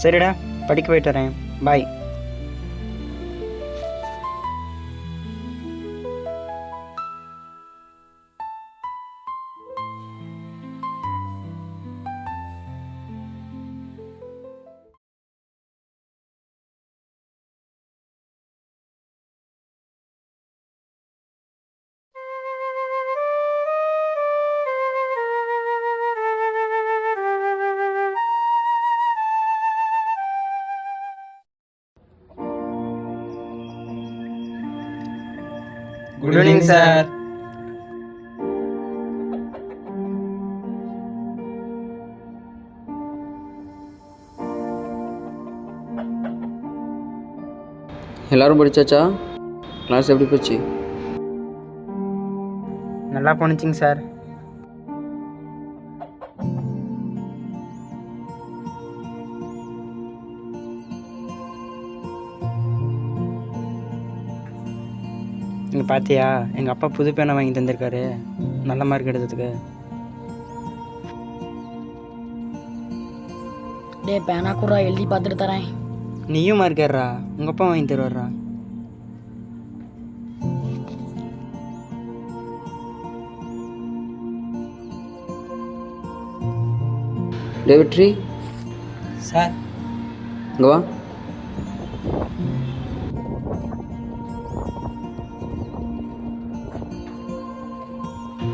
சரிடா, படிக்க போயிட்டு வரேன். பாய். Good evening sir. எல்லோரும் படித்தாச்சா? கிளாஸ் எப்படி போச்சு? நல்லா போணுச்சிங்க சார். நீங்கள் பார்த்தியா, எங்கள் அப்பா புது பேனை வாங்கி தந்திருக்காரு நல்ல மார்க் எடுத்ததுக்கு. பேனா கூட எழுதி பார்த்துட்டு தரேன். நீயும் மார்க் ஏறா, உங்கள் அப்பா வாங்கி தருவாரா? டேவிட்ரி சார், இங்கே வா.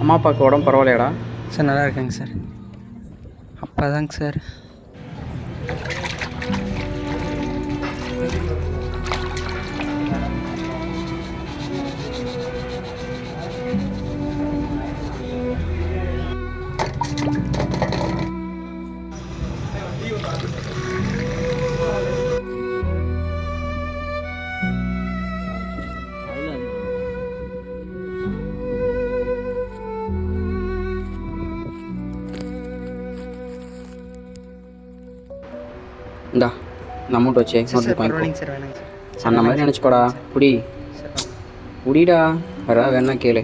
அம்மா அப்பாவுக்கு உடம்பு பரவாயில்லையாடா? சார் நல்லா இருக்காங்க சார். அப்பா தாங்க சார். இந்தா இந்த அமௌண்ட் வச்சு பரவாயில்லைங்க சார், வேணாங்க சார். அந்த மாதிரி நினச்சிக்கோடா. குடி குடிடா, வேற வேணா கேளு.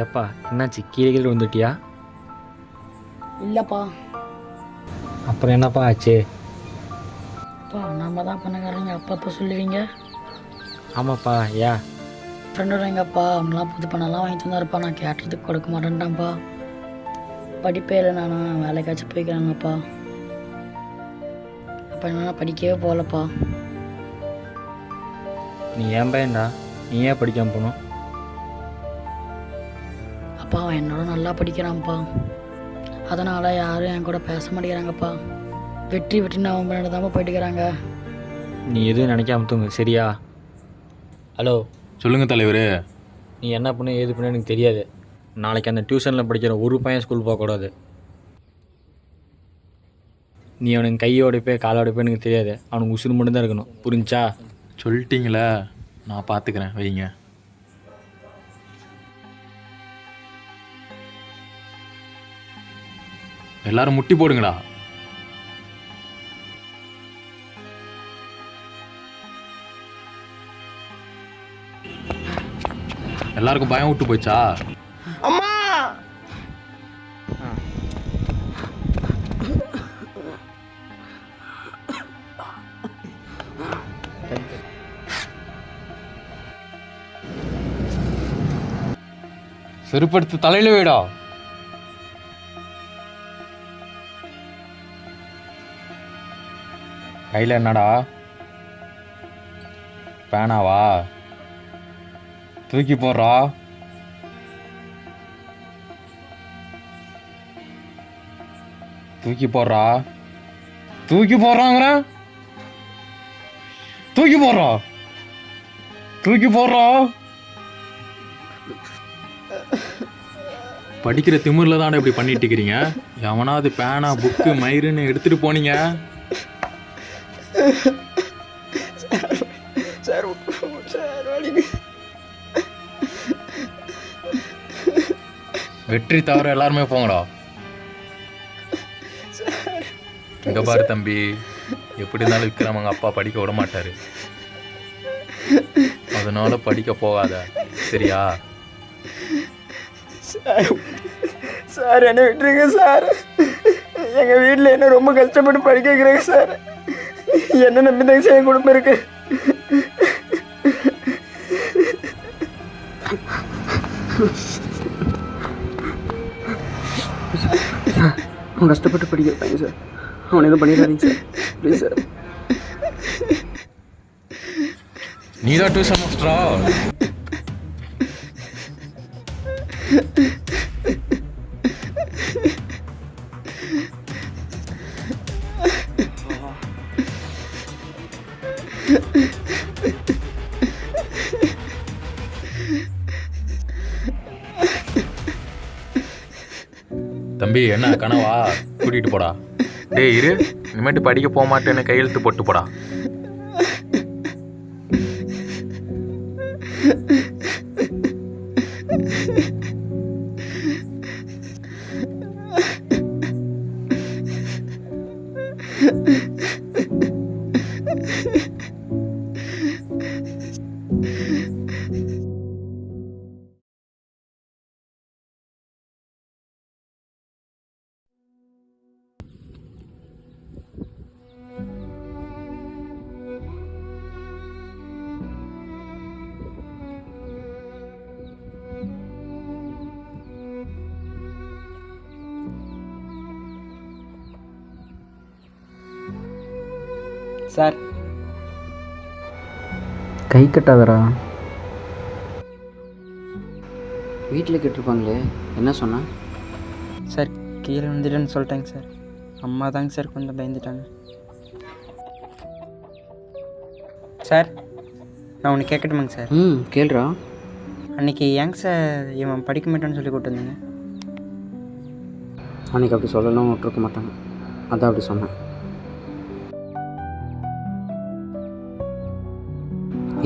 ஏப்பா என்னாச்சு, கீழே வந்துட்டியா? இல்லைப்பா. அப்புறம் என்னப்பா ஆச்சு? நம்ம தான் பண்ணக்காரங்க அப்பப்போ சொல்லுவீங்க. ஆமாப்பா. ஏன்? ஃப்ரெண்டோட எங்கப்பா அவங்களாம் புது பண்ணலாம் வாங்கி தந்தாருப்பா. நான் கேட்டதுக்கு கொடுக்க மாட்டேன்ட்டான்ப்பா. படிப்பே இல்லை, நான் வேலைக்காச்சும் போய்க்கிறாங்கப்பா. அப்போ என்ன படிக்கவே போகலப்பா. நீ ஏன் பையன்டா, நீ ஏன் படிக்காமல் போகணும்? அப்பா அவன் என்னோட நல்லா படிக்கிறான்ப்பா. அதனால் யாரும் என் கூட பேச மாட்டேங்கிறாங்கப்பா. வெற்றின்னு அவன் பின்னாடி தான் போயிட்டுக்கிறாங்க. நீ எதுவும் நினைக்காம தூங்கு, சரியா? ஹலோ, சொல்லுங்கள் தலைவர். நீ என்ன பண்ண ஏது பண்ண எனக்கு தெரியாது. நாளைக்கு அந்த டியூஷனில் படிக்கிற ஒரு பையன் ஸ்கூல் போகக்கூடாது. நீ அவனுக்கு கையோடைப்பே காலோடைப்பே எனக்கு தெரியாது. அவனுக்கு உசுறு மட்டும்தான் இருக்கணும், புரிஞ்சா? சொல்லிட்டீங்களே, நான் பார்த்துக்கிறேன், வைங்க. எல்லாரும் முட்டி போடுங்களா. எல்லாருக்கும் பயம் விட்டு போச்சா? அம்மா, செருப்படுத்து தலையில வைடா. கையில் என்னடா? பேனாவா? தூக்கி போடுறா. தூக்கி போடுறா. தூக்கி போடுறாங்கிற. தூக்கி போடுறா. தூக்கி போடுறா. படிக்கிற திமிரில் தானே இப்படி பண்ணிட்டு இருக்கிறீங்க? எவனாவது பேனா புக்கு மயிருன்னு எடுத்துட்டு போனீங்க? வெற்றி தவிர எல்லாருமே போங்கடா. இங்க பாரு தம்பி, எப்படி இருந்தாலும் விக்ரம் அவங்க அப்பா படிக்க விட மாட்டாரு. அதனால படிக்க போகாத, சரியா? சார் என்ன விட்டுருங்க சார். எங்கள் வீட்டில் என்ன ரொம்ப கஷ்டப்பட்டு படிக்க வைக்கிறாங்க சார். என்ன நம்பி தான் சார் குடும்பம் இருக்கு. அவன் கஷ்டப்பட்டு படிக்க வைப்பாங்க சார். அவனை எதுவும் பண்ணிடாதீங்க சார், ப்ளீஸ் சார். நீதான் டியூஷன் மாஸ்டரா? தம்பி என்ன கனவா? கூட்டிகிட்டு போடா. டேய் இரு, இனிமேட்டு படிக்க போக மாட்டேன்னு கையெழுத்து போட்டு போடா. சார் கை கட்டாதடா. வீட்டில் கேட்டிருப்பாங்களே, என்ன சொன்ன? சார் கீழே வந்துட்டேன்னு சொல்லிட்டேங்க சார். அம்மா தாங்க சார் கொஞ்சம் பயந்துட்டாங்க. சார் நான் ஒன்று கேட்கட்டுமாங்க சார்? கேளுடா. அன்றைக்கி ஏங்க சார் இவன் படிக்க மாட்டான்னு சொல்லி கூப்பிட்டுருந்தீங்க? அன்றைக்கி அப்படி சொல்லணும் விட்டுருக்க மாட்டாங்க, அதான் அப்படி சொன்னேன்.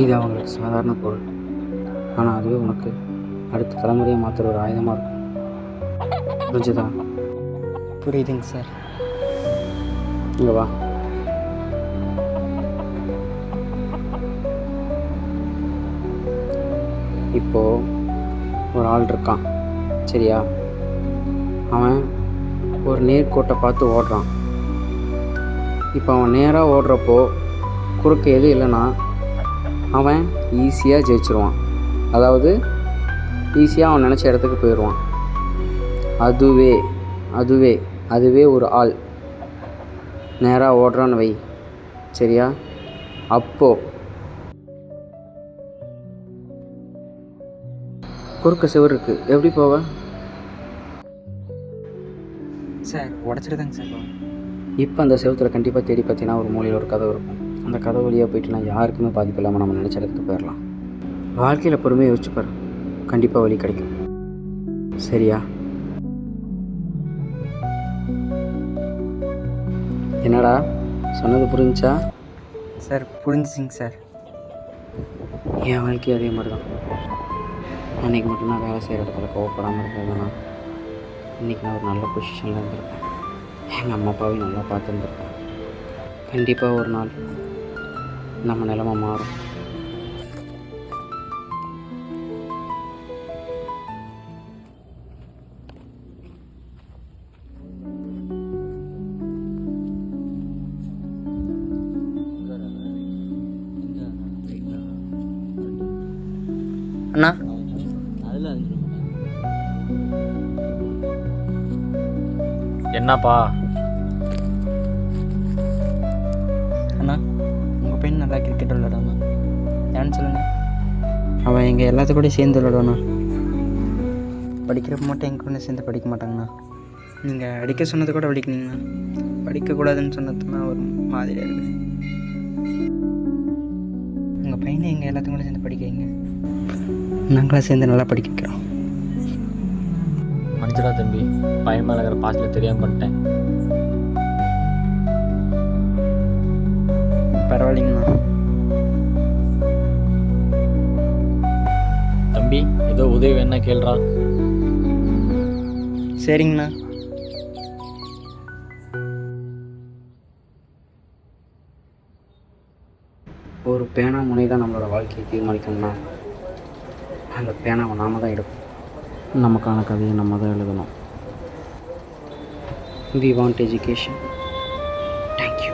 இது அவங்களுக்கு சாதாரண பொருள், ஆனால் அதுவே உனக்கு அடுத்த தலைமுறையை மாற்றுற ஒரு ஆயுதமாக இருக்கும். புரிஞ்சுதா? புரியுதுங்க சார். இங்கே வா. இப்போது ஒரு ஆள் இருக்கான், சரியா? அவன் ஒரு நேர்கோட்டை பார்த்து ஓடுறான். இப்போ அவன் நேராக ஓடுறப்போ குறுக்க எது இல்லைன்னா அவன் ஈஸியாக ஜெயிச்சிருவான். அதாவது ஈஸியாக அவன் நினச்ச இடத்துக்கு போயிடுவான். அதுவே ஒரு ஆள் நேராக ஓடுறான்னு வை, சரியா? அப்போது குறுக்க சிவர் இருக்குது, எப்படி போவ? சார் உடச்சிட்டு சார் போவேன். இப்போ அந்த செவத்தில் கண்டிப்பாக தேடி பார்த்தீங்கன்னா ஒரு மூலையில் ஒரு கதவு இருக்கும். அந்த கதவு வழியாக போயிட்டுனா யாருக்குமே பாதிப்பு இல்லாமல் நம்ம நினச்ச இடத்துக்கு போயிடலாம். வாழ்க்கையில் பொறுமையை யோசிச்சு பாரு, கண்டிப்பாக வழி கிடைக்கும், சரியா? என்னடா சொன்னது புரிஞ்சா? Sir புரிஞ்சுச்சிங்க sir. என் வாழ்க்கையும் அதே மாதிரி தான். அன்றைக்கி மட்டும்தான் வேலை செய்கிற இடத்துல கோவப்படாமல் இருந்ததுன்னா இன்றைக்கி நான் ஒரு நல்ல பொசிஷனில் இருந்திருப்பேன். எங்கள் அம்மா அப்பாவையும் நல்லா பார்த்துருந்துருப்பேன். கண்டிப்பாக ஒரு நாள் நம்ம நிலைமை மாறும். அண்ணா என்னப்பா? அண்ணா உங்கள் பையன் நல்லா கிரிக்கெட் விளையாடாமா? ஏன்னு சொல்லுங்கள். அவன் எங்கள் எல்லாத்துக்கூடயும் சேர்ந்து விளையாடுவாண்ணா. படிக்கிறப்ப மட்டும் எங்கள் கூட சேர்ந்து படிக்க மாட்டாங்கண்ணா. நீங்கள் அடிக்க சொன்னது கூட படிக்கணுங்கண்ணா. படிக்கக்கூடாதுன்னு சொன்னதுன்னா ஒரு மாதிரியாக இருக்குது. உங்கள் பையனை எங்கள் எல்லாத்தையும் கூட சேர்ந்து படிக்க வைங்க. நாங்களாம் சேர்ந்து நல்லா படிக்க வைக்கிறோம். மன்னிச்சிடா தம்பி, பையன் மேலே இருக்கிற பாசத்தில் தெரியாமல் பண்ணிட்டேன். பரவாயில்லைங்கண்ணா. தம்பி, ஏதோ உதவி வேணா கேள்றா. சரிங்கண்ணா. ஒரு பேனா முனை தான் நம்மளோட வாழ்க்கையை தீர்மானிக்கணும்னா அந்த பேனாவை நாம தான் எடுக்கணும். நமக்கான கதையை நம்ம தான் எழுதணும். We want education. Thank you.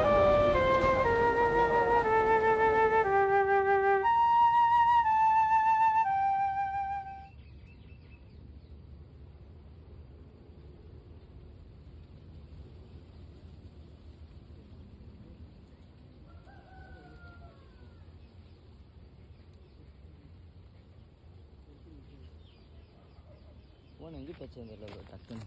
Phone எங்கே டச் ஆகுது டக்குன்னு